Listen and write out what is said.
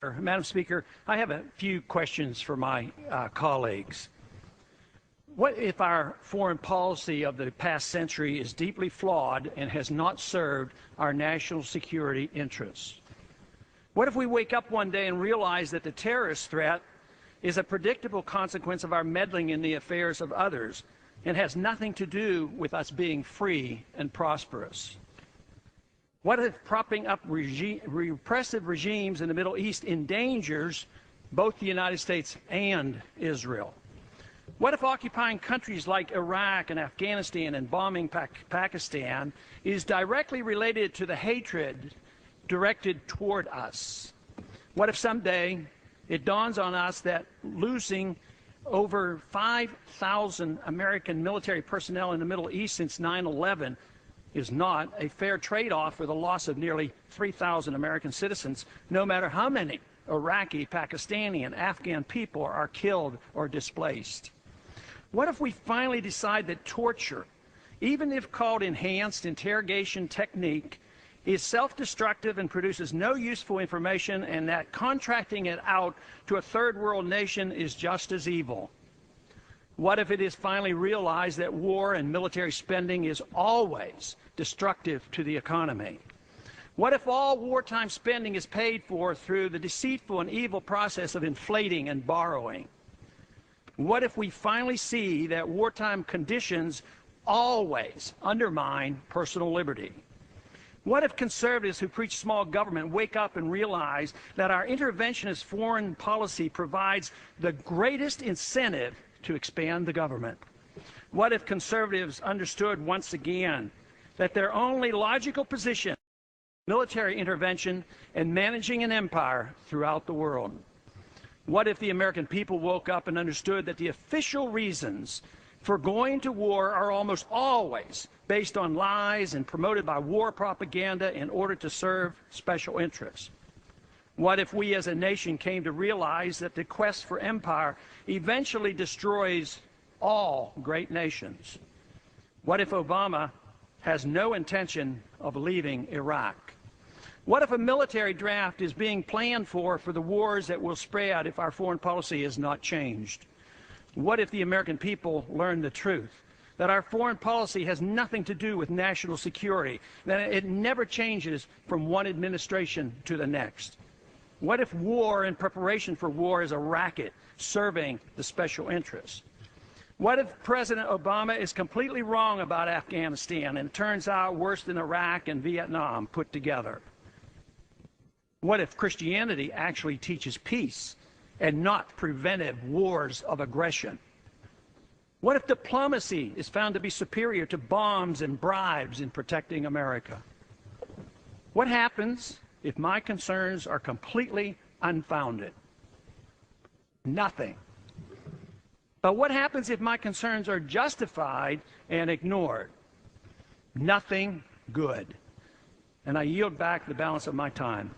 Madam Speaker, I have a few questions for my colleagues. What if our foreign policy of the past century is deeply flawed and has not served our national security interests? What if we wake up one day and realize that the terrorist threat is a predictable consequence of our meddling in the affairs of others and has nothing to do with us being free and prosperous? What if propping up repressive regimes in the Middle East endangers both the United States and Israel? What if occupying countries like Iraq and Afghanistan and bombing Pakistan is directly related to the hatred directed toward us? What if someday it dawns on us that losing over 5,000 American military personnel in the Middle East since 9/11 is not a fair trade-off for the loss of nearly 3,000 American citizens, no matter how many Iraqi, Pakistani, and Afghan people are killed or displaced? What if we finally decide that torture, even if called enhanced interrogation technique, is self-destructive and produces no useful information, and that contracting it out to a third world nation is just as evil? What if it is finally realized that war and military spending is always destructive to the economy? What if all wartime spending is paid for through the deceitful and evil process of inflating and borrowing? What if we finally see that wartime conditions always undermine personal liberty? What if conservatives who preach small government wake up and realize that our interventionist foreign policy provides the greatest incentive to expand the government? What if conservatives understood once again that their only logical position is military intervention and managing an empire throughout the world? What if the American people woke up and understood that the official reasons for going to war are almost always based on lies and promoted by war propaganda in order to serve special interests? What if we as a nation came to realize that the quest for empire eventually destroys all great nations? What if Obama has no intention of leaving Iraq? What if a military draft is being planned for the wars that will spread if our foreign policy is not changed? What if the American people learn the truth, that our foreign policy has nothing to do with national security, that it never changes from one administration to the next? What if war and preparation for war is a racket serving the special interests? What if President Obama is completely wrong about Afghanistan and turns out worse than Iraq and Vietnam put together? What if Christianity actually teaches peace and not preventive wars of aggression? What if diplomacy is found to be superior to bombs and bribes in protecting America? What happens if my concerns are completely unfounded? Nothing. But what happens if my concerns are justified and ignored? Nothing good. And I yield back the balance of my time.